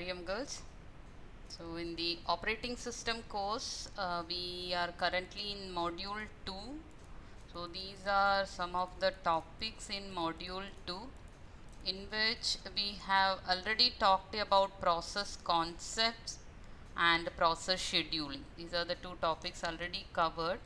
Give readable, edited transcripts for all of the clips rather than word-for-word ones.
Mariam girls. So in the operating system course, we are currently in module 2. So these are some of the topics in module 2, in which we have already talked about process concepts and process scheduling. These are the two topics already covered.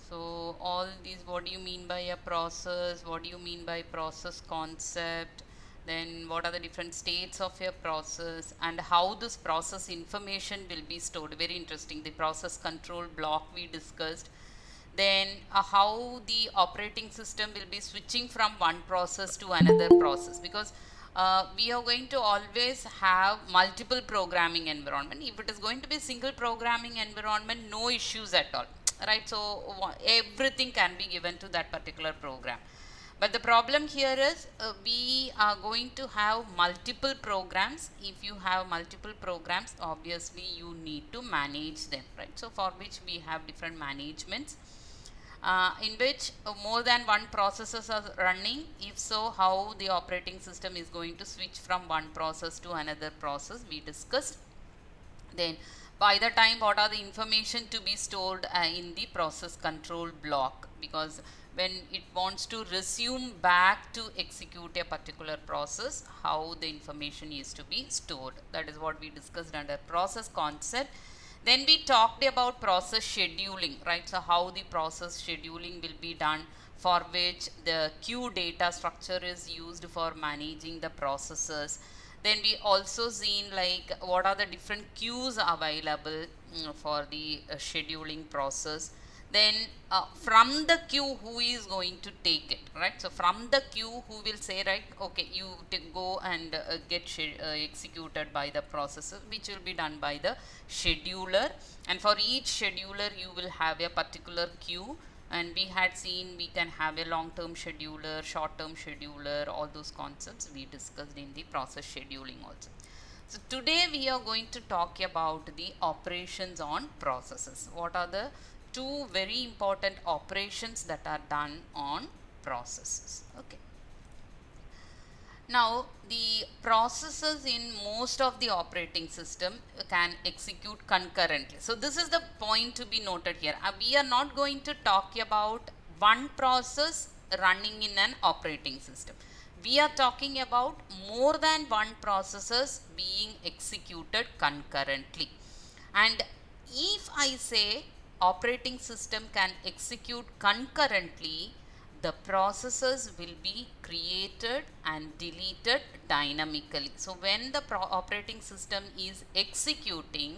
So all these, what do you mean by a process, what do you mean by process concept, then what are the different states of a process, and how this process information will be stored. Very interesting. The process control block we discussed. Then how the operating system will be switching from one process to another process, because we are going to always have multiple programming environment. If it is going to be single programming environment, no issues at all, right? So everything can be given to that particular program. But the problem here is we are going to have multiple programs. If you have multiple programs, obviously you need to manage them, right? So for which we have different managements, in which more than one processes are running. If so, how the operating system is going to switch from one process to another process, we discussed. Then by the time, what are the information to be stored in the process control block, because when it wants to resume back to execute a particular process, how the information is to be stored. That is what we discussed under process concept. Then we talked about process scheduling, right? So how the process scheduling will be done, for which the queue data structure is used for managing the processes. Then we also seen like what are the different queues available for the scheduling process. Then from the queue, who is going to take it, right? So from the queue, who will say, right, okay, you go and get executed by the processor, which will be done by the scheduler. And for each scheduler, you will have a particular queue. And we had seen we can have a long-term scheduler, short-term scheduler, all those concepts we discussed in the process scheduling also. So today we are going to talk about the operations on processes. What are the two very important operations that are done on processes? Okay. Now, the processes in most of the operating system can execute concurrently. So, this is the point to be noted here. We are not going to talk about one process running in an operating system. We are talking about more than one processes being executed concurrently. And if I say operating system can execute concurrently, the processes will be created and deleted dynamically. So when the operating system is executing,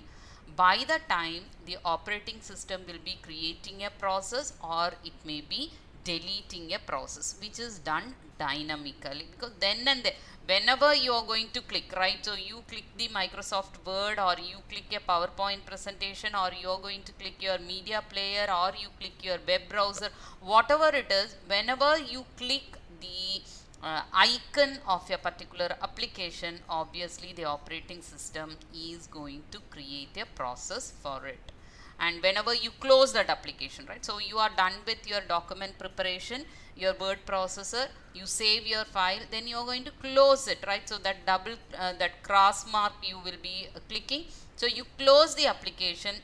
by the time the operating system will be creating a process, or it may be deleting a process, which is done dynamically, because then and there, whenever you are going to click, right? So you click the Microsoft Word, or you click a PowerPoint presentation, or you are going to click your media player, or you click your web browser, whatever it is, whenever you click the icon of a particular application, obviously the operating system is going to create a process for it. And whenever you close that application, right? So you are done with your document preparation, your word processor, you save your file, then you are going to close it, right? So that that cross mark you will be clicking. So you close the application.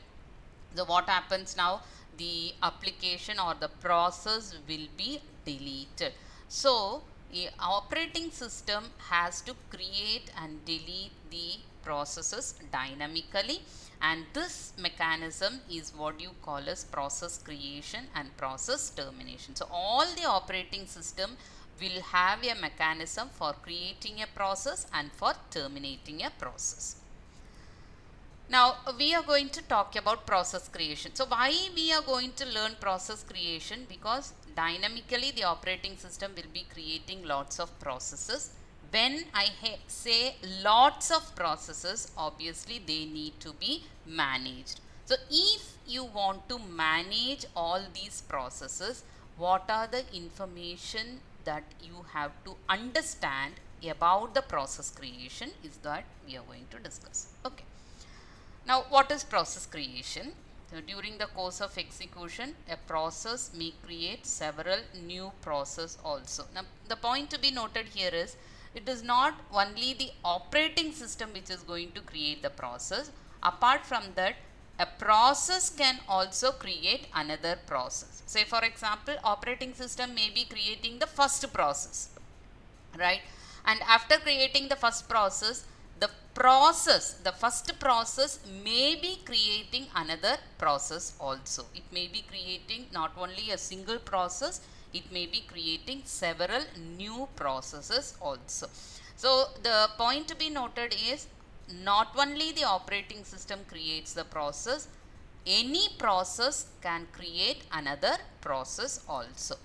So what happens now? The application or the process will be deleted. So a operating system has to create and delete the processes dynamically, and this mechanism is what you call as process creation and process termination. So all the operating system will have a mechanism for creating a process and for terminating a process. Now we are going to talk about process creation. So why we are going to learn process creation? Because dynamically the operating system will be creating lots of processes. When I say lots of processes, obviously they need to be managed. So if you want to manage all these processes, what are the information that you have to understand about the process creation is that we are going to discuss. Okay. Now, what is process creation? So, during the course of execution, a process may create several new process also. Now, the point to be noted here is it is not only the operating system which is going to create the process. Apart from that, a process can also create another process. Say for example, operating system may be creating the first process, right? And after creating the first process, the first process may be creating another process also. It may be creating not only a single process, it may be creating several new processes also. So the point to be noted is, not only the operating system creates the process, any process can create another process also.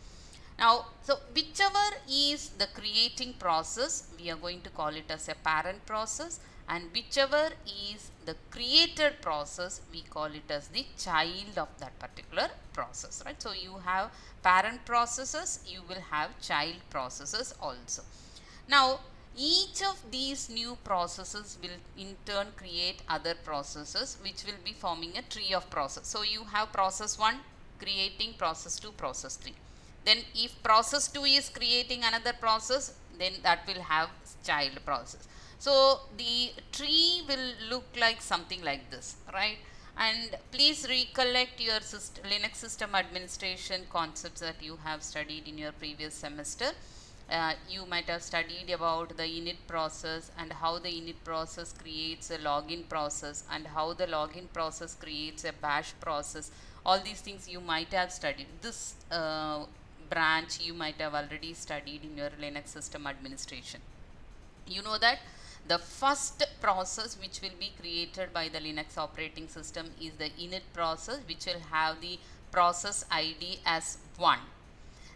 Now, so whichever is the creating process, we are going to call it as a parent process, and whichever is the created process, we call it as the child of that particular process, right? So you have parent processes, you will have child processes also. Now, each of these new processes will in turn create other processes which will be forming a tree of process. So you have process 1 creating process 2, process 3. Then if process 2 is creating another process, then that will have child process. So the tree will look like something like this, right? And please recollect your Linux system administration concepts that you have studied in your previous semester. You might have studied about the init process and how the init process creates a login process and how the login process creates a bash process. All these things you might have studied. This branch you might have already studied in your Linux system administration. You know that the first process which will be created by the Linux operating system is the init process, which will have the process ID as 1.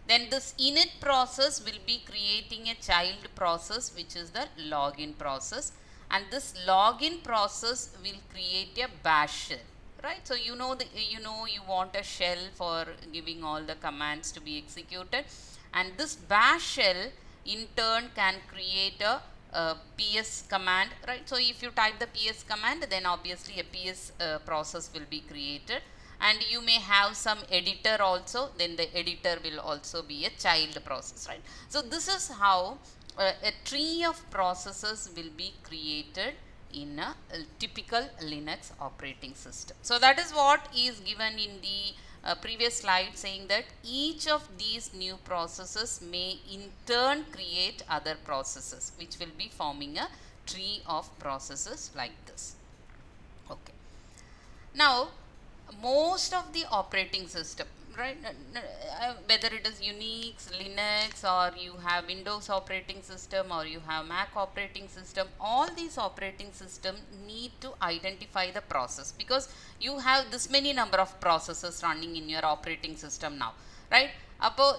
Then this init process will be creating a child process which is the login process, and this login process will create a bash shell, right? So you know you want a shell for giving all the commands to be executed, and this bash shell in turn can create a ps command, right? So if you type the ps command, then obviously a ps process will be created, and you may have some editor also, then the editor will also be a child process, right? So this is how a tree of processes will be created in a typical Linux operating system. So that is what is given in the previous slide, saying that each of these new processes may in turn create other processes, which will be forming a tree of processes like this. Okay. Now, most of the operating system, right, whether it is Unix, Linux, or you have Windows operating system, or you have Mac operating system, all these operating system need to identify the process, because you have this many number of processes running in your operating system now, right?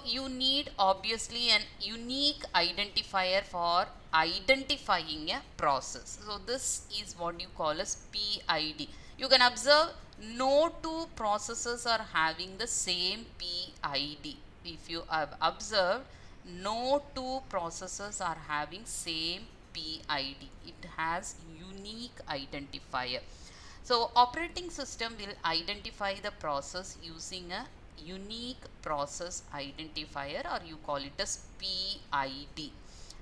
You need obviously an unique identifier for identifying a process. So this is what you call as PID. You can observe no two processes are having the same PID. If you have observed, no two processes are having same PID. It has unique identifier. So operating system will identify the process using a unique process identifier, or you call it as PID.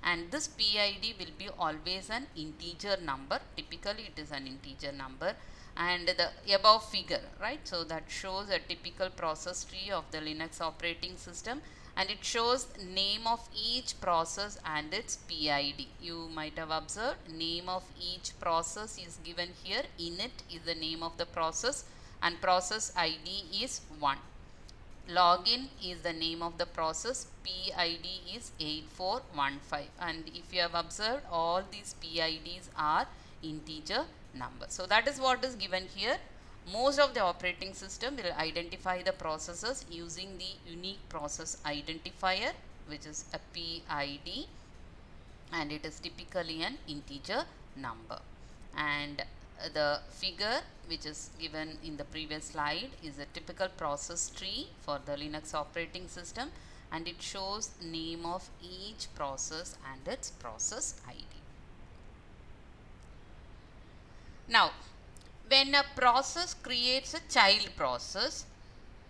And this PID will be always an integer number. Typically it is an integer number, and the above figure, right? So that shows a typical process tree of the Linux operating system, and it shows name of each process and its PID. You might have observed name of each process is given here. Init is the name of the process and process ID is 1. Login is the name of the process, PID is 8415, and if you have observed, all these PIDs are integer numbers. So that is what is given here. Most of the operating system will identify the processes using the unique process identifier, which is a PID, and it is typically an integer number. And the figure which is given in the previous slide is a typical process tree for the Linux operating system, and it shows name of each process and its process ID. Now, when a process creates a child process,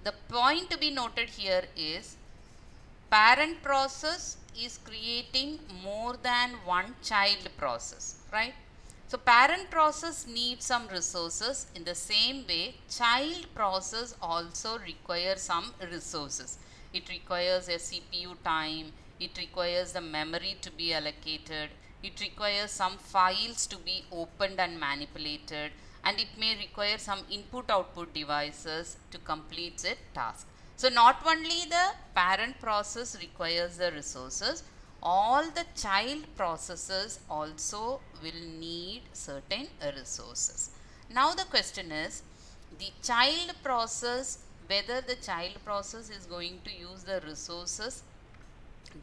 the point to be noted here is parent process is creating more than one child process, right? So parent process needs some resources. In the same way, child process also requires some resources. It requires a CPU time, it requires the memory to be allocated, it requires some files to be opened and manipulated, and it may require some input output devices to complete the task. So not only the parent process requires the resources, all the child processes also will need certain resources. Now the question is, the child process, whether the child process is going to use the resources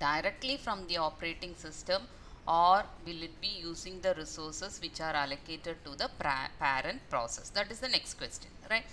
directly from the operating system, or will it be using the resources which are allocated to the parent process? That is the next question, right?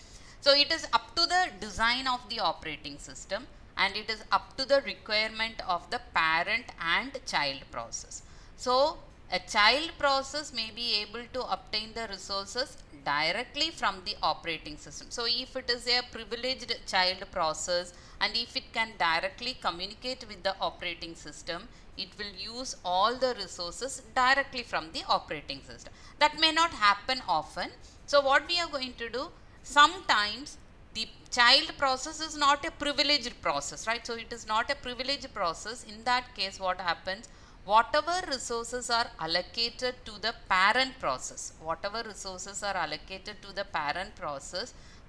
So it is up to the design of the operating system, and it is up to the requirement of the parent and child process. So a child process may be able to obtain the resources directly from the operating system. So if it is a privileged child process, and if it can directly communicate with the operating system, it will use all the resources directly from the operating system. That may not happen often. So what we are going to do, sometimes the child process is not a privileged process, right? So it is not a privileged process. In that case, what happens, whatever resources are allocated to the parent process,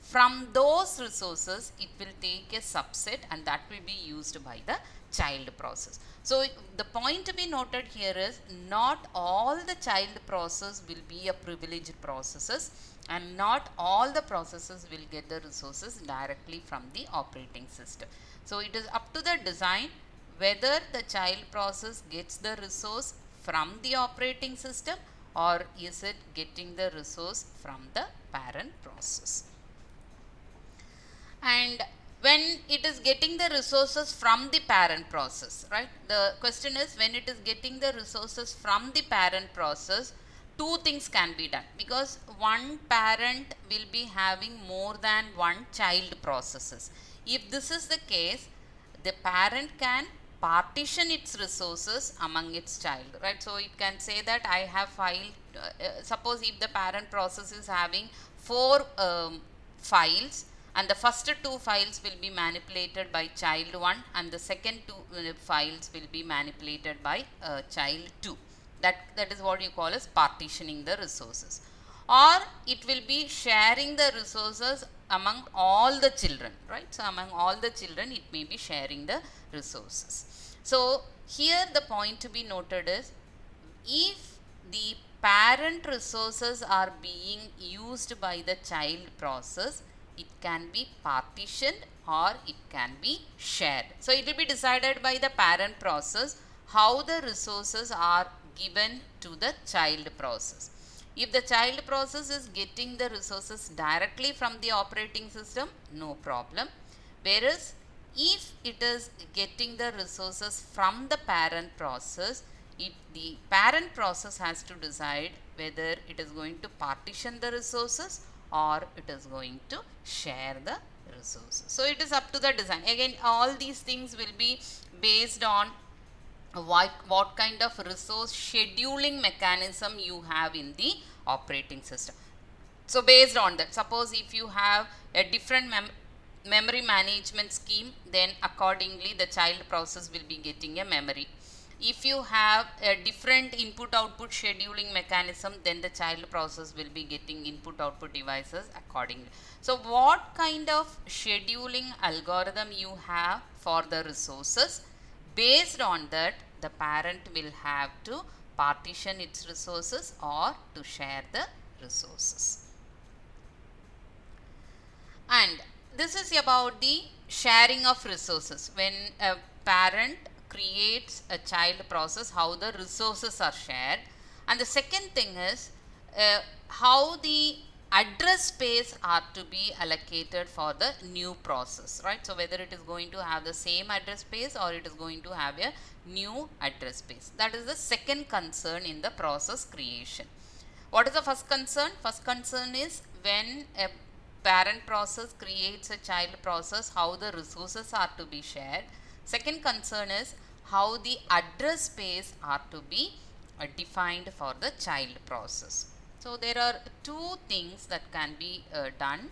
from those resources it will take a subset, and that will be used by the child process. So the point to be noted here is, not all the child process will be a privileged processes, and not all the processes will get the resources directly from the operating system. So it is up to the design whether the child process gets the resource from the operating system, or is it getting the resource from the parent process. And when it is getting the resources from the parent process, right? The question is, when it is getting the resources from the parent process, two things can be done, because one parent will be having more than one child processes. If this is the case, the parent can partition its resources among its child, right? So it can say that I have filed, suppose if the parent process is having 4 files, and the first 2 files will be manipulated by child 1, and the second 2 files will be manipulated by child 2. That is what you call as partitioning the resources. Or it will be sharing the resources among all the children, right? So among all the children it may be sharing the resources. So here the point to be noted is, if the parent resources are being used by the child process, it can be partitioned or it can be shared. So it will be decided by the parent process how the resources are given to the child process. If the child process is getting the resources directly from the operating system, no problem. Whereas if it is getting the resources from the parent process, the parent process has to decide whether it is going to partition the resources or it is going to share the resources. So it is up to the design. Again, all these things will be based on what kind of resource scheduling mechanism you have in the operating system. So based on that, suppose if you have a different memory management scheme, then accordingly the child process will be getting a memory. If you have a different input output scheduling mechanism, then the child process will be getting input output devices accordingly. So what kind of scheduling algorithm you have for the resources, based on that the parent will have to partition its resources or to share the resources. And this is about the sharing of resources. When a parent creates a child process, how the resources are shared. And the second thing is how the address space are to be allocated for the new process, right? So whether it is going to have the same address space or it is going to have a new address space. That is the second concern in the process creation. What is the first concern? First concern is, when a parent process creates a child process, how the resources are to be shared. Second concern is how the address space are to be defined for the child process. So there are two things that can be done.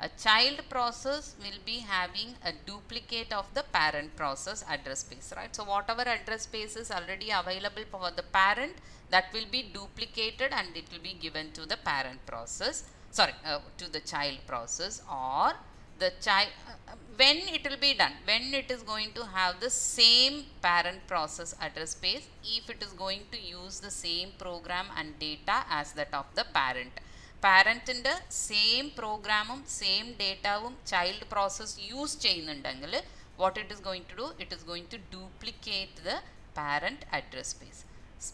A child process will be having a duplicate of the parent process address space, right? So whatever address space is already available for the parent, that will be duplicated and it will be given to the parent process, to the child process, or the child when it will be done, when it is going to have the same parent process address space, if it is going to use the same program and data as that of the parent same programum same dataum child process use ചെയ്യുന്നുണ്ടെങ്കിൽ what it is going to do, it is going to duplicate the parent address space.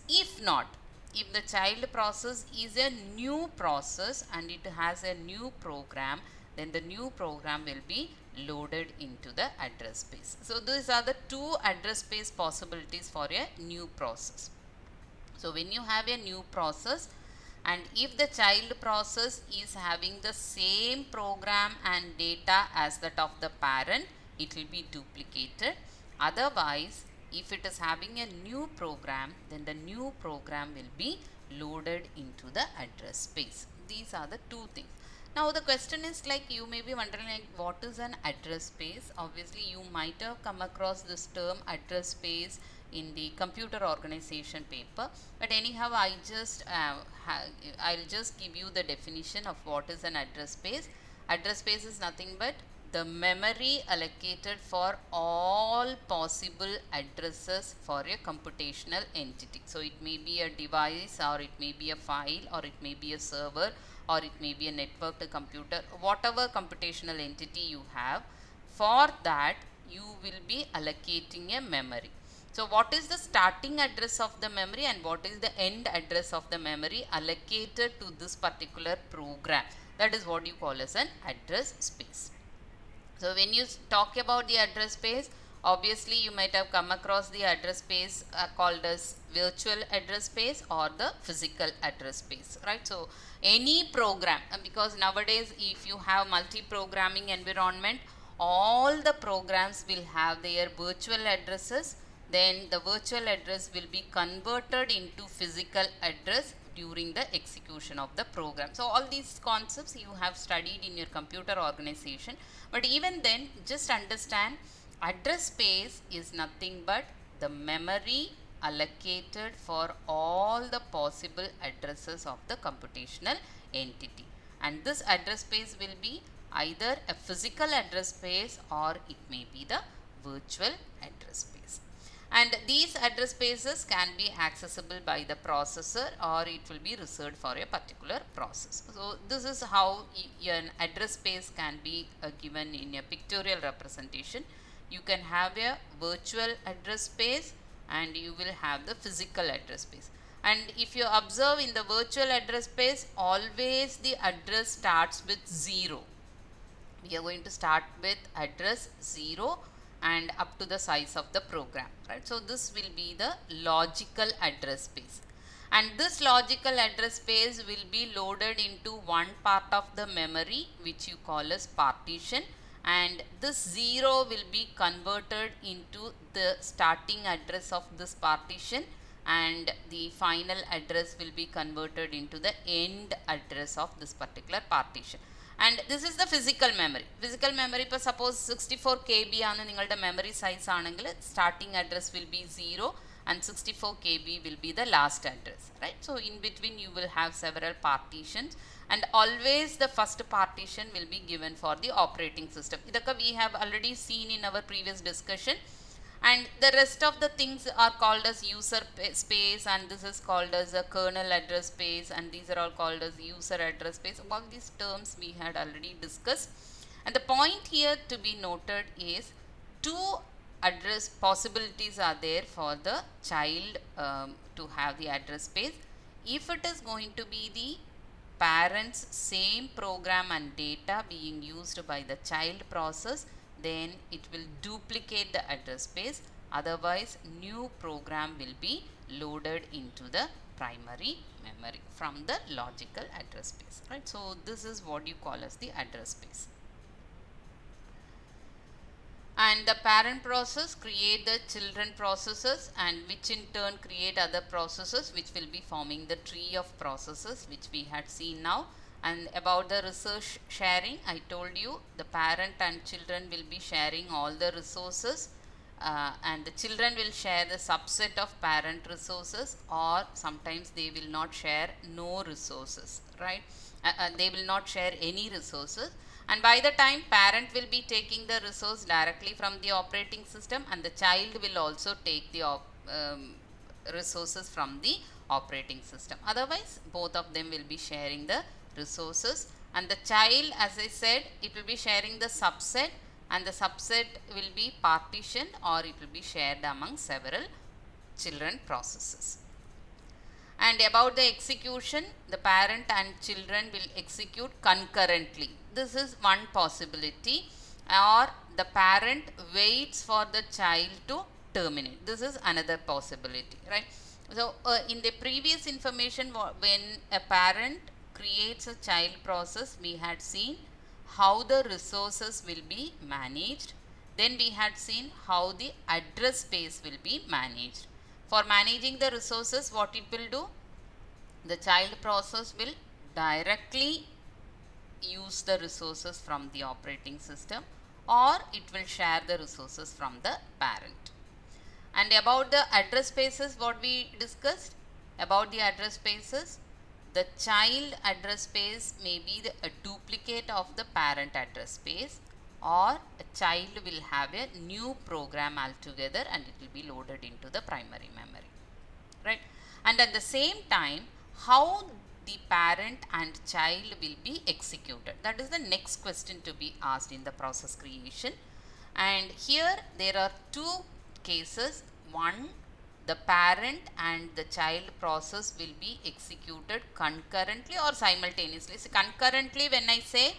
If not, if the child process is a new process and it has a new program, then the new program will be loaded into the address space. So these are the two address space possibilities for a new process. So when you have a new process and if the child process is having the same program and data as that of the parent, it will be duplicated. Otherwise, if it is having a new program, then the new program will be loaded into the address space. These are the two things. Now the question is, like, you may be wondering, like, what is an address space? Obviously you might have come across this term address space in the computer organization paper, but anyhow I'll just give you the definition of what is an address space. Address space is nothing but the memory allocated for all possible addresses for a computational entity. So it may be a device, or it may be a file, or it may be a server, or it may be a networked computer, whatever computational entity you have. For that you will be allocating a memory. So what is the starting address of the memory and what is the end address of the memory allocated to this particular program? That is what you call as an address space. So when you talk about the address space, obviously you might have come across the address space called as virtual address space or the physical address space, right? So any program, because nowadays if you have multi-programming environment, all the programs will have their virtual addresses, then the virtual address will be converted into physical address during the execution of the program. So all these concepts you have studied in your computer organization, but even then just understand address space is nothing but the memory allocated for all the possible addresses of the computational entity, and this address space will be either a physical address space or it may be the virtual address space. And these address spaces can be accessible by the processor or it will be reserved for a particular process. So this is how an address space can be given in a pictorial representation. You can have a virtual address space and you will have the physical address space. And if you observe in the virtual address space, always the address starts with 0. We are going to start with address 0 and up to the size of the program, right? So this will be the logical address space, and this logical address space will be loaded into one part of the memory which you call as partition, and this 0 will be converted into the starting address of this partition, and the final address will be converted into the end address of this particular partition. And this is the physical memory. Physical memory, ഇപ്പോൾ suppose 64 KB ആണ് നിങ്ങളുടെ memory size ആണെങ്കിൽ starting address will be 0 and 64 KB will be the last address, right? So in between you will have several partitions, and always the first partition will be given for the operating system. ഇതൊക്കെ we have already seen in our previous discussion, and the rest of the things are called as user space, and this is called as a kernel address space, and these are all called as user address space. All these terms we had already discussed, and the point here to be noted is two address possibilities are there for the child to have the address space. If it is going to be the parents same program and data being used by the child process, then it will duplicate the address space. Otherwise new program will be loaded into the primary memory from the logical address space, right? So this is what you call as the address space. and the parent process create the children processes, and which in turn create other processes, which will be forming the tree of processes which we had seen now. And about the resource sharing, I told you the parent and children will be sharing all the resources, and the children will share the subset of parent resources, or sometimes they will not share no resources, right? They will not share any resources, and by the time parent will be taking the resource directly from the operating system, and the child will also take the resources from the operating system. Otherwise both of them will be sharing the resources, and the child, as I said, it will be sharing the subset, and the subset will be partitioned, or it will be shared among several children processes. And about the execution, the parent and children will execute concurrently. This is one possibility. Or the parent waits for the child to terminate. This is another possibility, right? So in the previous information, when a parent creates a child process, we had seen how the resources will be managed. Then we had seen how the address space will be managed. For managing the resources, what it will do? The child process will directly use the resources from the operating system, or it will share the resources from the parent. And about the address spaces, what we discussed about the address spaces, the child address space may be a duplicate of the parent address space, or a child will have a new program altogether and it will be loaded into the primary memory, right? And at the same time, how the parent and child will be executed, that is the next question to be asked in the process creation. And here there are two cases. One, the parent and the child process will be executed concurrently or simultaneously. So concurrently, when I say,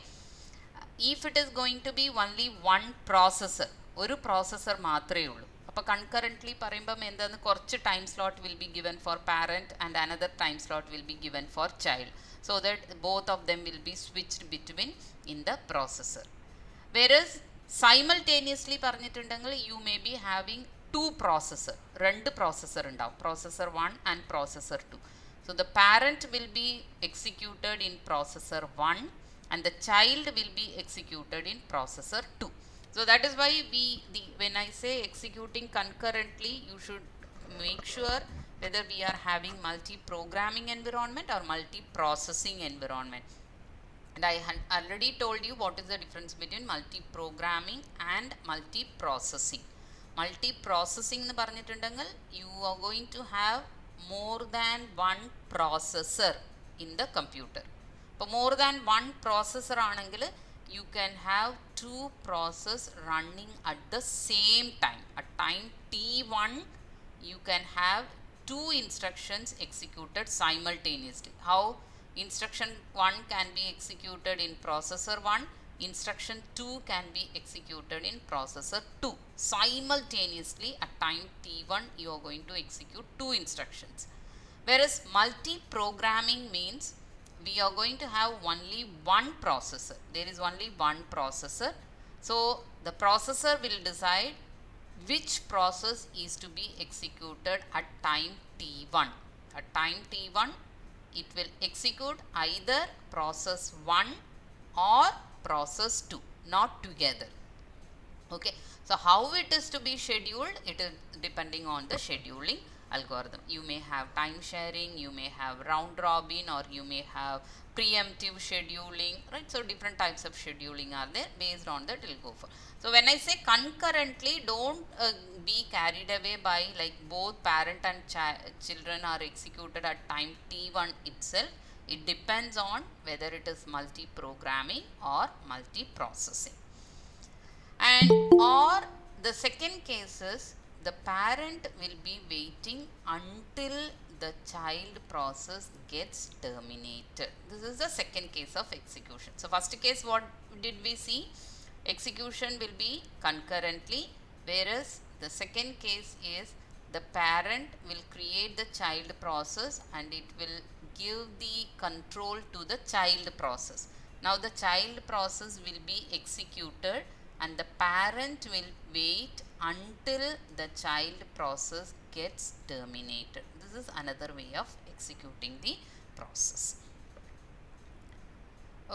if it is going to be only one processor, ഒരു processor മാത്രമേ ഉള്ളൂ, അപ്പോൾ concurrently പറയുമ്പം എന്താണ്, കുറച്ച് time slot will be given for parent and another time slot will be given for child, so that both of them will be switched between in the processor. Whereas simultaneously പറഞ്ഞിട്ടുണ്ടെങ്കിൽ you may be having two processor, രണ്ട് processor ഉണ്ടാവും, processor 1 and processor 2. So the parent will be executed in processor 1 and the child will be executed in processor 2. So that is why when I say executing concurrently, you should make sure whether we are having multi-programming environment or multi-processing environment. And I had already told you what is the difference between multi-programming and multi-processing. Multi-processing എന്ന് പറഞ്ഞിട്ടുണ്ടെങ്കിൽ you are going to have more than one processor in the computer. അപ്പോൾ more than one processor ആണെങ്കിൽ you can have two processes running at the same time. At time t1 you can have two instructions executed simultaneously. How? Instruction 1 can be executed in processor 1, instruction 2 can be executed in processor 2. Simultaneously at time t1 you are going to execute two instructions. Whereas multi-programming means we are going to have only one processor. There is only one processor. So the processor will decide which process is to be executed at time t1. At time t1 it will execute either process 1 or process 2, not together. Okay, so how it is to be scheduled, it is depending on the scheduling algorithm. You may have time sharing, you may have round robin, or you may have preemptive scheduling, right? So different types of scheduling are there. Based on that, it will go for. So when I say concurrently, don't be carried away by like both parent and children are executed at time t1 itself. It depends on whether it is multi-programming or multi-processing. And or the second case is the parent will be waiting until the child process gets terminated. This is the second case of execution. So first case, what did we see? Execution will be concurrently, whereas the second case is the parent will create the child process and it will give the control to the child process. Now the child process will be executed and the parent will wait until the child process gets terminated. This is another way of executing the process.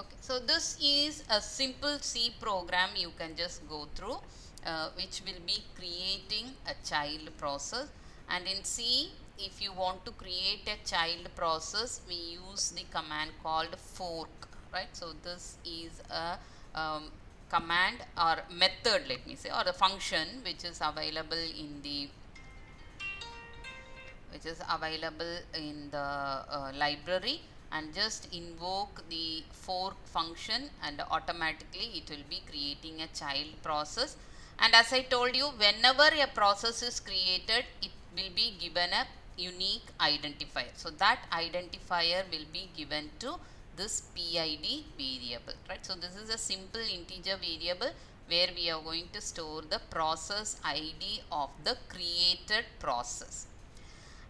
Okay, so this is a simple C program you can just go through, which will be creating a child process. And in C, if you want to create a child process, we use the command called fork, right? So this is a command or method, let me say, or a function which is available in the library, and just invoke the fork function and automatically it will be creating a child process. And as I told you, whenever a process is created, it will be given a unique identifier. So that identifier will be given to this PID variable, right? So this is a simple integer variable where we are going to store the process ID of the created process.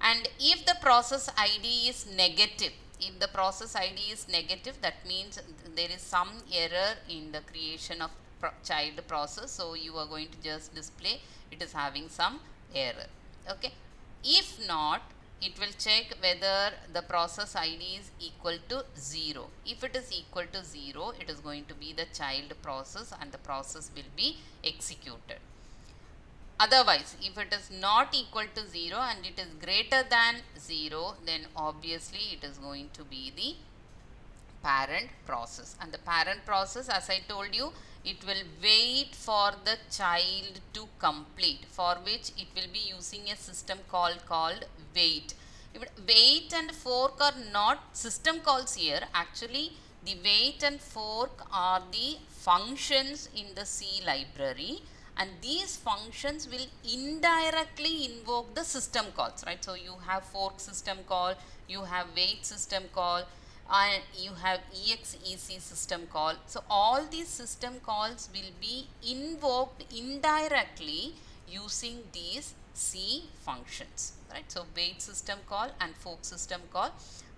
And if the process ID is negative, that means there is some error in the creation of child process. So you are going to just display it is having some error. Okay. If not, it will check whether the process ID is equal to 0. If it is equal to 0, it is going to be the child process and the process will be executed. Otherwise, if it is not equal to 0 and it is greater than 0, then obviously it is going to be the parent process. And the parent process, as I told you, it will wait for the child to complete, for which it will be using a system call called wait. Wait and fork are not system calls here. Actually, the wait and fork are the functions in the C library, and these functions will indirectly invoke the system calls, right? So you have fork system call, you have wait system call, and you have exec system call. So all these system calls will be invoked indirectly using these C functions, right? So wait system call and fork system call.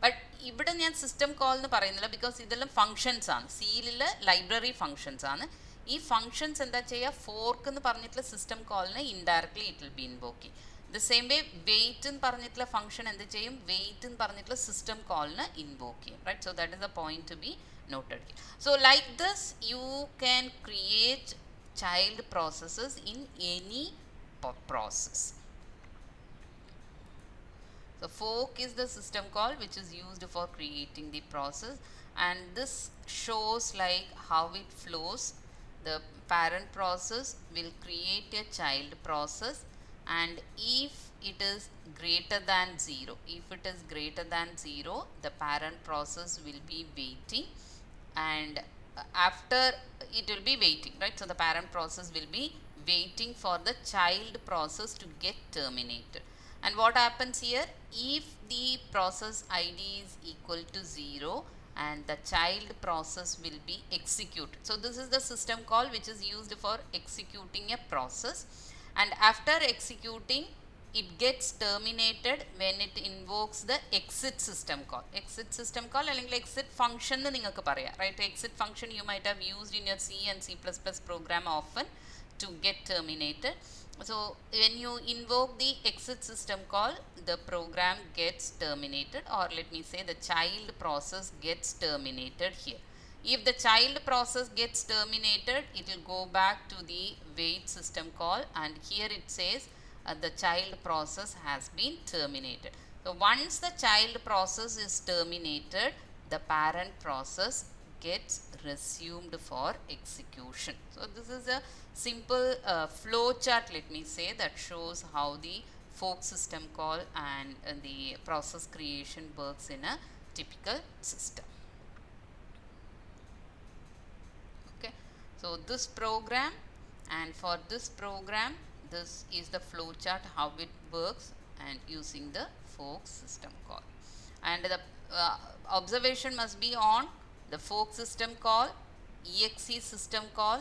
But ഇവിടെ ഞാൻ system call എന്ന് പറയുന്നില്ല, because ഇതെല്ലാം functions ആണ്, സിയിലുള്ള library functions ആണ്. ഈ functions എന്താ ചെയ്യുക, ഫോർക്ക് എന്ന് പറഞ്ഞിട്ടുള്ള സിസ്റ്റം കോളിനെ indirectly it will be invoking. The same way wait എന്ന് പറഞ്ഞിട്ടുള്ള ഫംഗ്ഷൻ എന്ത് ചെയ്യും, വെയിറ്റ് എന്ന് പറഞ്ഞിട്ടുള്ള സിസ്റ്റം കോളിന് ഇൻവോക്ക് ചെയ്യും, right? So that is the point to be noted. So like this you can create child processes in any process. So fork is the system call which is used for creating the process, and this shows like how it flows. The parent process will create a child process, and if it is greater than 0, the parent process will be waiting, and after it will be waiting, right? So the parent process will be waiting for the child process to get terminated. And what happens here, if the process ID is equal to 0, and the child process will be executed. So this is the system call which is used for executing a process, and after executing it gets terminated when it invokes the exit system call. അല്ലെങ്കിൽ exit function എന്ന് നിങ്ങൾക്ക് പറയാം, right? Exit function you might have used in your C and C++ program often to get terminated. So when you invoke the exit system call, the program gets terminated, or let me say the child process gets terminated here. If the child process gets terminated, it will go back to the wait system call, and here it says the child process has been terminated. So once the child process is terminated, the parent process gets resumed for execution. So this is a simple flow chart, let me say, that shows how the fork system call and the process creation works in a typical system. Okay, so this program, and for this program, this is the flow chart how it works and using the fork system call. And the observation must be on the fork system call, exe system call,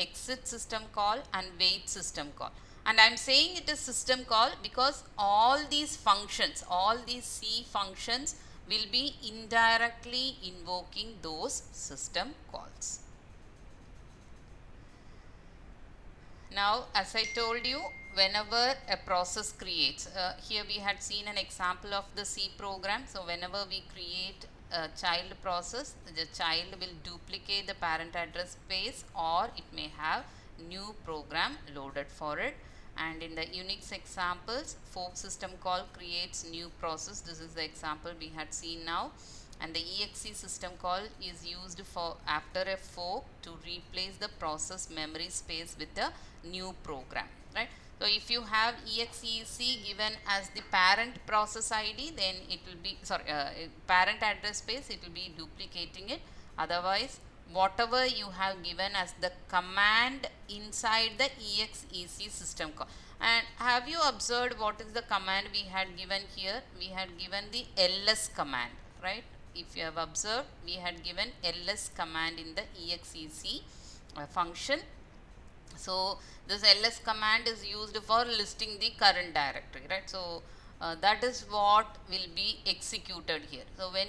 exit system call, and wait system call. And I am saying it is system call because all these functions, all these C functions will be indirectly invoking those system calls. Now, as I told you, whenever a process creates, here we had seen an example of the C program. So, whenever we create a child process, the child will duplicate the parent address space, or it may have new program loaded for it. And in the Unix examples, fork system call creates new process. This is the example we had seen now. And the exe system call is used for after a fork to replace the process memory space with a new program, right? So if you have exec given as the parent process id, then it will be parent address space, it will be duplicating it. Otherwise, whatever you have given as the command inside the exec system call. And have you observed what is the command we had given here? We had given the ls command, right? If you have observed, we had given ls command in the exec function. So this ls command is used for listing the current directory, right? So that is what will be executed here. So when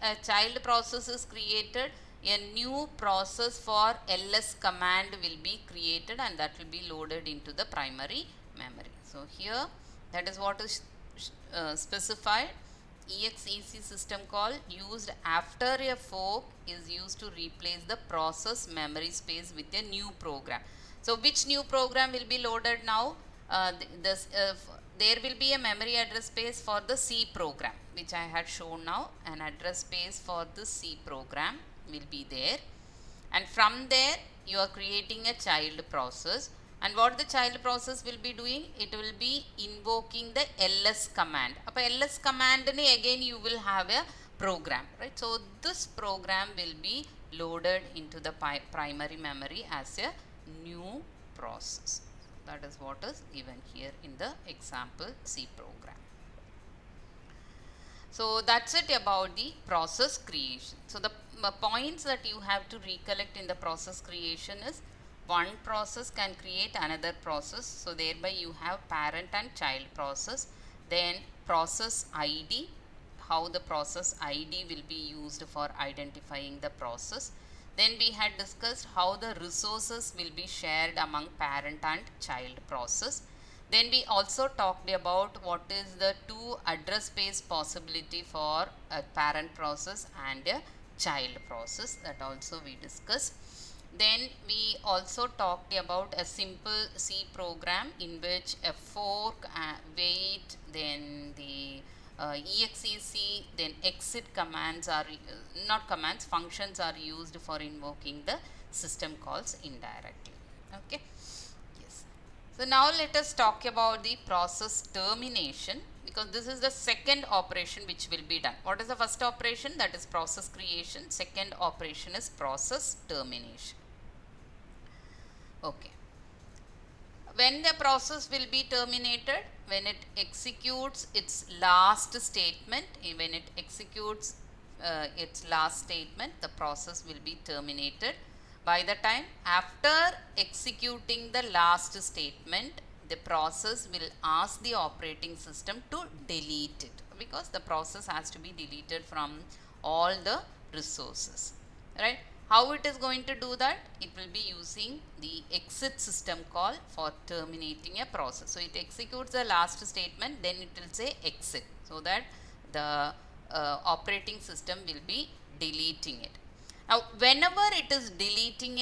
a child process is created, a new process for ls command will be created, and that will be loaded into the primary memory. So here, that is what is specified. Exec system call used after a fork is used to replace the process memory space with a new program. So which new program will be loaded now? There will be a memory address space for the C program, which I had shown now. An address space for the C program will be there, and from there you are creating a child process. And what the child process will be doing, it will be invoking the ls command. ls command again you will have a program, right? So this program will be loaded into the primary memory as a new process. That is what is given here in the example C program. So that's it about the process creation. So the points that you have to recollect in the process creation is, one process can create another process. So thereby you have parent and child process. Then process ID, how the process ID will be used for identifying the process. Then we had discussed how the resources will be shared among parent and child process. Then we also talked about what is the two address space possibility for a parent process and a child process, that also we discussed. Then we also talked about a simple C program in which a fork, wait, then the exec, then exit commands are, not commands, functions are used for invoking the system calls indirectly. Okay. Yes. So now let us talk about the process termination, because this is the second operation which will be done. What is the first operation? That is process creation. Second operation is process termination. Okay. When the process will be terminated, when it executes its last statement, when it executes its last statement, the process will be terminated. By the time after executing the last statement, the process will ask the operating system to delete it, because the process has to be deleted from all the resources, right? How it is going to do that? It will be using the exit system call for terminating a process. So it executes the last statement, then it will say exit, so that the operating system will be deleting it. Now, whenever it is deleting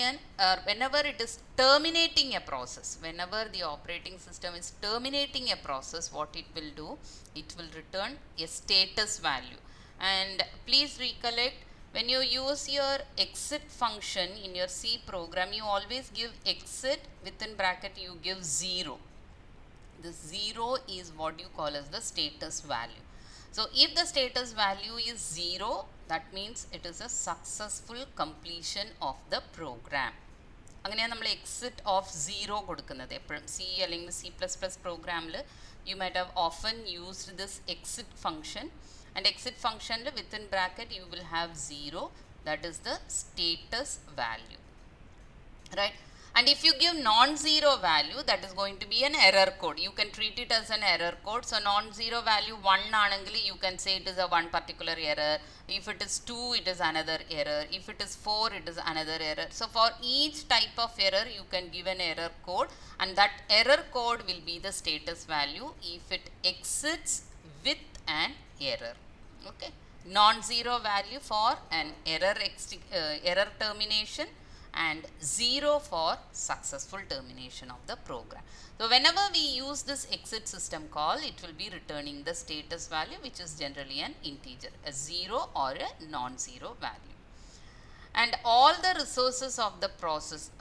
whenever it is terminating a process, whenever the operating system is terminating a process, what it will do? It will return a status value. And please recollect, when you use your exit function in your C program, you always give exit, within bracket you give 0. The 0 is what you call as the status value. So if the status value is 0, that means it is a successful completion of the program. അങ്ങനെയാണ് നമ്മൾ exit of 0 കൊടുക്കുന്നത് എപ്പോഴും. C അല്ലെങ്കിൽ C++ പ്രോഗ്രാമിൽ you might have often used this exit function, and exit function within bracket you will have 0, that is the status value, right? And if you give non-zero value, that is going to be an error code. You can treat it as an error code. So non-zero value 1 anangli, you can say it is a one particular error. If it is 2, it is another error. If it is 4, it is another error. So for each type of error, you can give an error code, and that error code will be the status value if it exits with an error. Okay, non-zero value for an error termination, and 0 for successful termination of the program. So whenever we use this exit system call, it will be returning the status value, which is generally an integer, a 0 or a non-zero value. And all the resources of the process,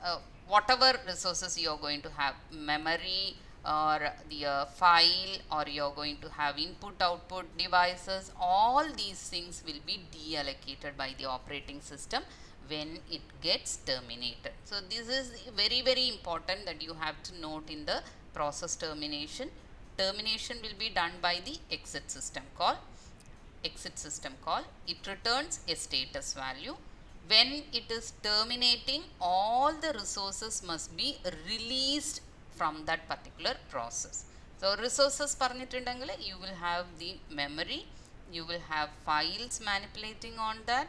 whatever resources you are going to have, memory or the file, or you are going to have input output devices, all these things will be deallocated by the operating system when it gets terminated. So this is very important that you have to note in the process termination. Termination will be done by the exit system call. Exit system call, it returns a status value. When it is terminating, all the resources must be released from that particular process. So resources parnittundengal, you will have the memory, you will have files manipulating on that,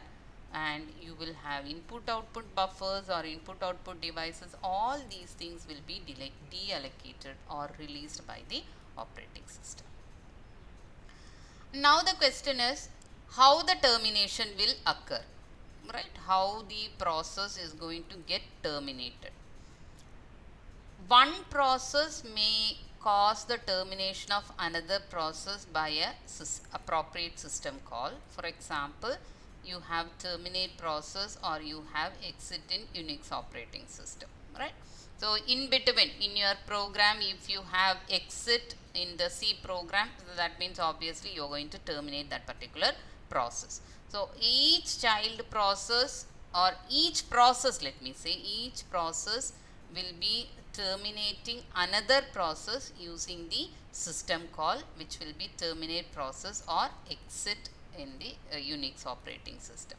and you will have input output buffers or input output devices. All these things will be deallocated or released by the operating system. Now the question is how the termination will occur, right? How the process is going to get terminated. One process may cause the termination of another process by a appropriate system call. For example, you have terminate process or you have exit in Unix operating system, right? So in between, in your program, if you have exit in the C program, that means obviously you are going to terminate that particular process. So each child process, or each process, let me say, each process will be terminating another process using the system call, which will be terminate process or exit in the Unix operating system.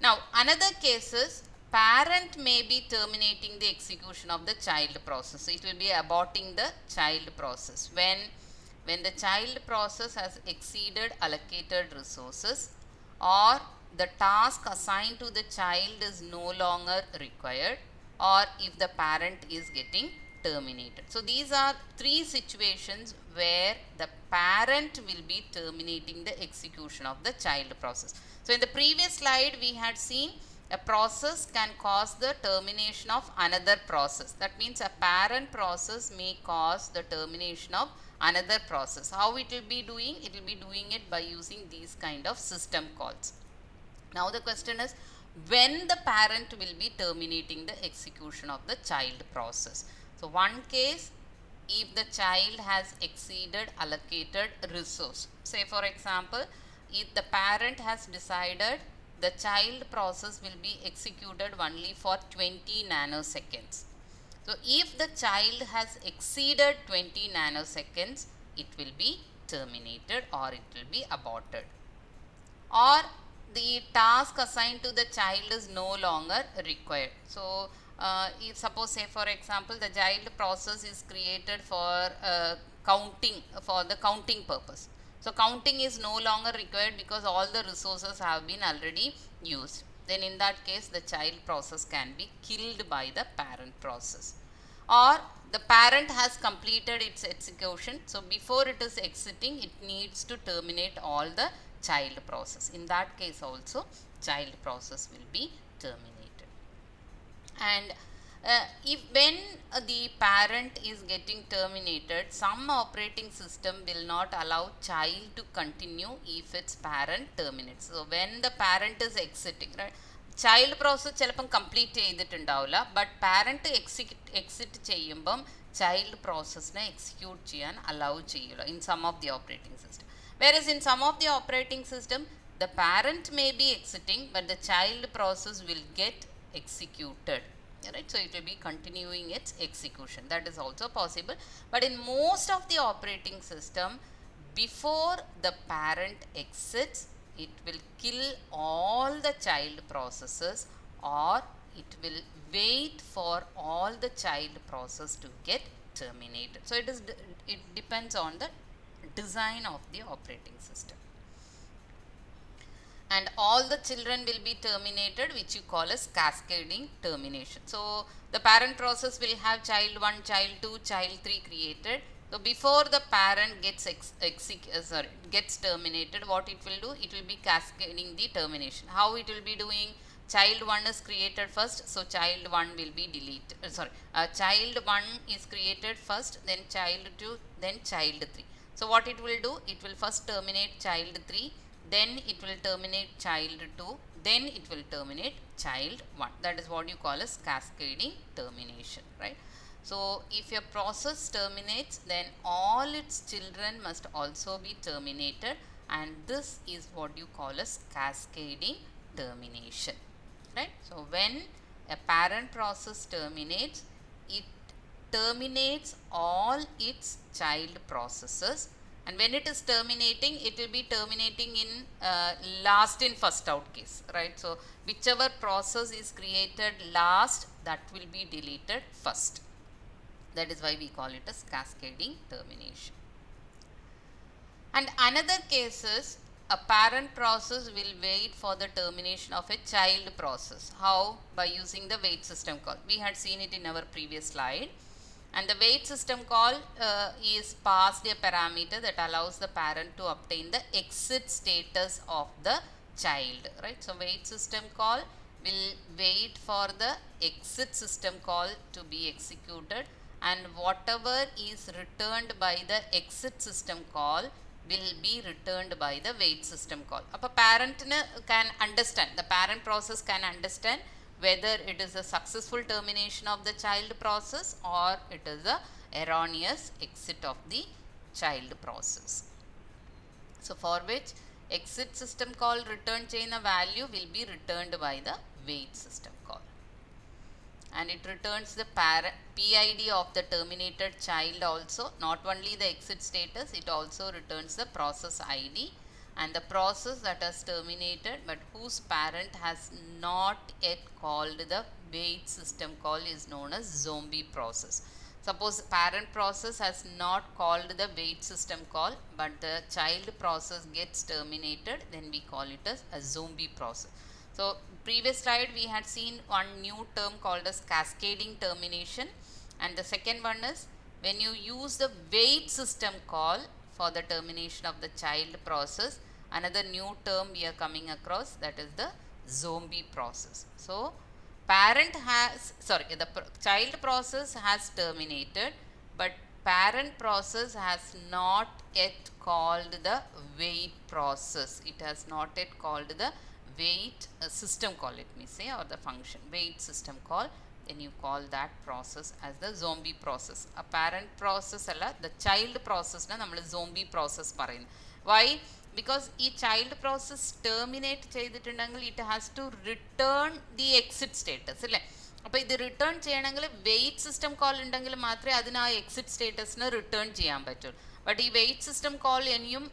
Now another case is parent may be terminating the execution of the child process. So it will be aborting the child process when the child process has exceeded allocated resources, or the task assigned to the child is no longer required, or if the parent is getting terminated. So these are three situations where the parent will be terminating the execution of the child process. So in the previous slide we had seen a process can cause the termination of another process. That means a parent process may cause the termination of another process. How it will be doing? It will be doing it by using these kind of system calls. Now the question is, when the parent will be terminating the execution of the child process. So one case, if the child has exceeded allocated resource. Say for example, if the parent has decided the child process will be executed only for 20 nanoseconds. So if the child has exceeded 20 nanoseconds, it will be terminated or it will be aborted. Or the task assigned to the child is no longer required. So if suppose, say for example, the child process is created for counting, for the counting purpose. So counting is no longer required because all the resources have been already used. Then in that case, the child process can be killed by the parent process. Or the parent has completed its execution. So before it is exiting, it needs to terminate all the child process. In that case also, child process will be terminated. And if when the parent is getting terminated, some operating system will not allow child to continue if its parent terminates. So when the parent is exiting, right, child process ചിലപ്പം complete ചെയ്തിട്ടുണ്ടാവില്ല, but parent exit ചെയ്യുമ്പം child പ്രോസസ്സിനെ execute ചെയ്യാൻ allow ചെയ്യില്ല in some of the operating system. Whereas in some of the operating system, the parent may be exiting, but the child process will get executed. Right? So it will be continuing its execution. That is also possible. But in most of the operating system, before the parent exits, it will kill all the child processes, or it will wait for all the child process to get terminated. So it depends on the design of the operating system. And all the children will be terminated, which you call as cascading termination. So the parent process will have child 1, child 2, child 3 created. So before the parent gets terminated, what it will do? It will be cascading the termination. How it will be doing? Child 1 is created first, so child 1 will be deleted. Child 1 is created first, then child 2, then child 3. So what it will do? It will first terminate child 3, then it will terminate child 2, then it will terminate child 1. That is what you call as cascading termination, right? So if a process terminates, then all its children must also be terminated, and this is what you call as cascading termination, right? So when a parent process terminates, it terminates all its child processes, and when it is terminating, it will be terminating in last in first out case, right? So whichever process is created last, that will be deleted first. That is why we call it as cascading termination. And another case is a parent process will wait for the termination of a child process. How? By using the wait system call. We had seen it in our previous slide. And the wait system call is passed a parameter that allows the parent to obtain the exit status of the child, right? So wait system call will wait for the exit system call to be executed, and whatever is returned by the exit system call will be returned by the wait system call. Appa parent can understand, the parent process can understand whether it is a successful termination of the child process or it is a erroneous exit of the child process. So for which exit system call return chain a value will be returned by the wait system call, and it returns the PID of the terminated child also. Not only the exit status, it also returns the process ID, and the process that has terminated but whose parent has not yet called the wait system call is known as zombie process. Suppose parent process has not called the wait system call, but the child process gets terminated, then we call it as a zombie process. So previous slide we had seen one new term called as cascading termination, and the second one is when you use the wait system call for the termination of the child process, another new term we are coming across, that is the zombie process. So parent has, the child process has terminated, but parent process has not yet called the wait process. It has not yet called the wait system call, let me say, or the function wait system call. Then you call that process as the zombie process. A parent process alla, the child process na nammal zombie process parayunu. Why? Because ee child process terminate ചെയ്തിട്ടുണ്ടെങ്കിൽ it has to return the exit status അല്ലേ. അപ്പോൾ ഇത് return ചെയ്യണമെങ്കിൽ wait system call ഉണ്ടെങ്കിൽ മാത്രമേ അതിന് ആ exit സ്റ്റേറ്റസിന് return ചെയ്യാൻ പറ്റുള്ളൂ. ബട്ട് ഈ വെയിറ്റ് സിസ്റ്റം കോൾ ഇനിയും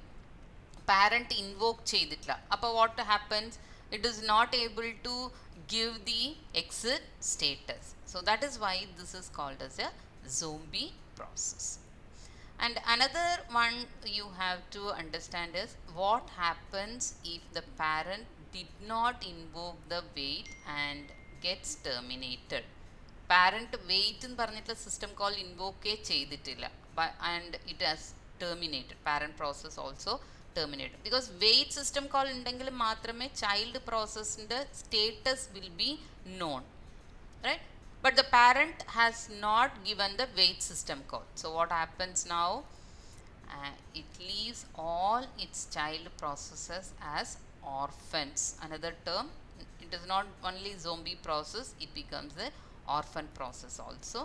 പാരന്റ് ഇൻവോക്ക് ചെയ്തിട്ടില്ല. അപ്പോൾ what happens? It is not able to give the exit status. So that is why this is called as a zombie process. And another one you have to understand is what happens if the parent did not invoke the wait and gets terminated. Parent wait എന്ന് പറഞ്ഞിട്ടുള്ള system call ഇൻവോക്കേ ചെയ്തിട്ടില്ല, and it has terminated. Parent process also terminated, because wait system call ഉണ്ടെങ്കിൽ മാത്രമേ child processന്റെ status will be known, right? But the parent has not given the wait system call. So what happens now? It leaves all its child processes as orphans. Another term, it is not only zombie process, it becomes the orphan process also.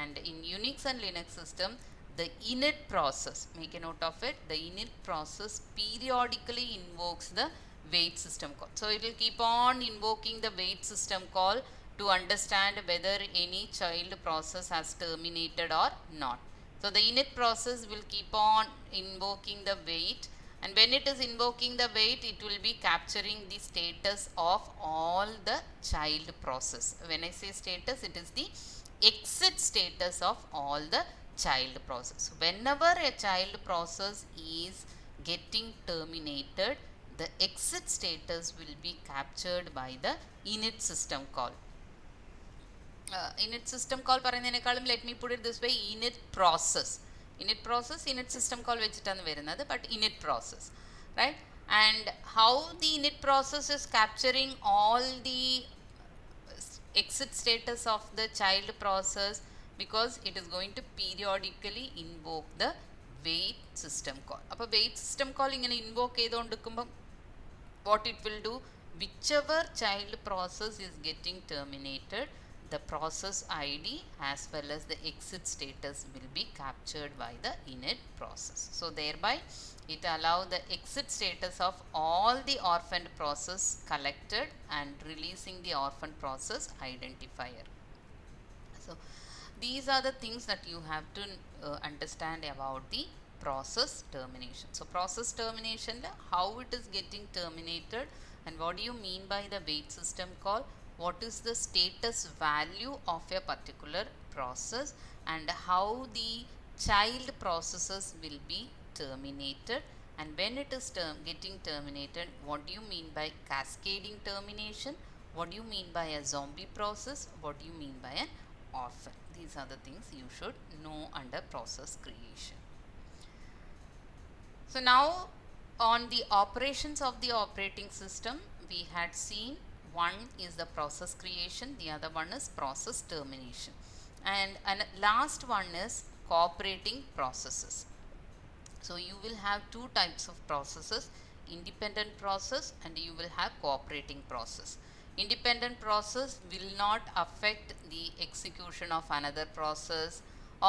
And in Unix and Linux system, the init process, make a note of it, the init process periodically invokes the wait system call. So it will keep on invoking the wait system call to understand whether any child process has terminated or not. So the init process will keep on invoking the wait, and when it is invoking the wait, it will be capturing the status of all the child process. When I say status, it is the exit status of all the child process. Whenever a child process is getting terminated, the exit status will be captured by the init system call. Init system call പറയുന്നതിനേക്കാളും, let me put it this way, init process. Init system call വെച്ചിട്ടാണ് വരുന്നത്, but init process, right? And how the init process is capturing all the exit status of the child process, because it is going to periodically invoke the wait system call. അപ്പോൾ wait system call ഇങ്ങനെ invoke ചെയ്തുകൊണ്ടിരിക്കുമ്പോൾ what it will do, whichever child process is getting terminated, the process ID as well as the exit status will be captured by the init process. So thereby it allow the exit status of all the orphaned process collected and releasing the orphan process identifier. So these are the things that you have to understand about the process termination. So process termination, how it is getting terminated, and what do you mean by the wait system call, what is the status value of a particular process, and how the child processes will be terminated, and when it is getting terminated, what do you mean by cascading termination, what do you mean by a zombie process, what do you mean by an orphan. These are the things you should know under process creation. So now on the operations of the operating system, we had seen one is the process creation, the other one is process termination, and last one is cooperating processes. So you will have two types of processes, independent process and you will have cooperating process. Independent process will not affect the execution of another process,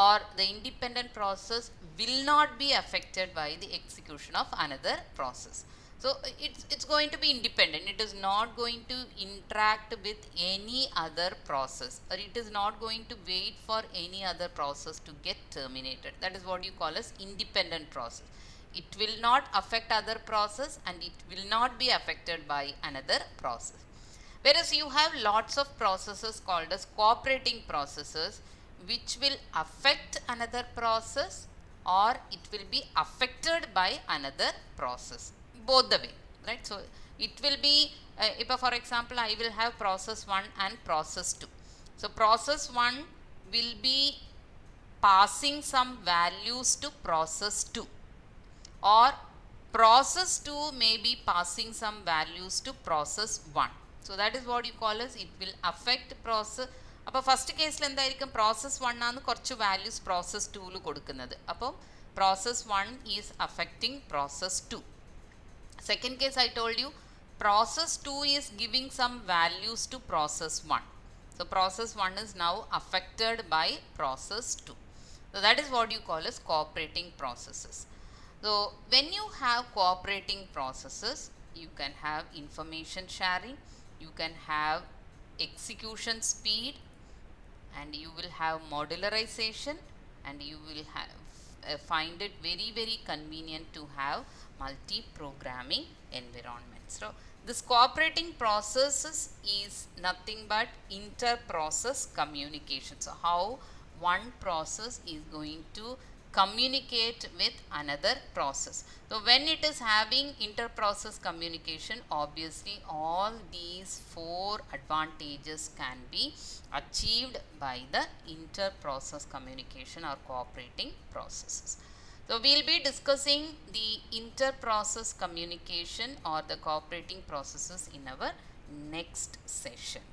or the independent process will not be affected by the execution of another process. So it's going to be independent. It is not going to interact with any other process, or it is not going to wait for any other process to get terminated. That is what you call as independent process. It will not affect other process and it will not be affected by another process. Whereas you have lots of processes called as cooperating processes, which will affect another process or it will be affected by another process, both the way, right? So it will be if for example I will have process 1 and process 2. So process 1 will be passing some values to process 2, or process 2 may be passing some values to process 1. So that is what you call as it will affect process. അപ്പോൾ first കേസിൽ എന്തായിരിക്കും, process 1 ആണ് കുറച്ച് values process 2ൽ കൊടുക്കുന്നത്, അപ്പോൾ process 1 is affecting process 2. Second case I told you process 2 is giving some values to process 1. So process 1 is now affected by process 2. So that is what you call as cooperating processes. So when you have cooperating processes, you can have information sharing, you can have execution speed, and you will have modularization, and you will have find it very very convenient to have multi-programming environments. So this cooperating processes is nothing but inter-process communication. So how one process is going to communicate with another process. So when it is having inter-process communication, obviously all these 4 advantages can be achieved by the inter-process communication or cooperating processes. So we will be discussing the inter-process communication or the cooperating processes in our next session.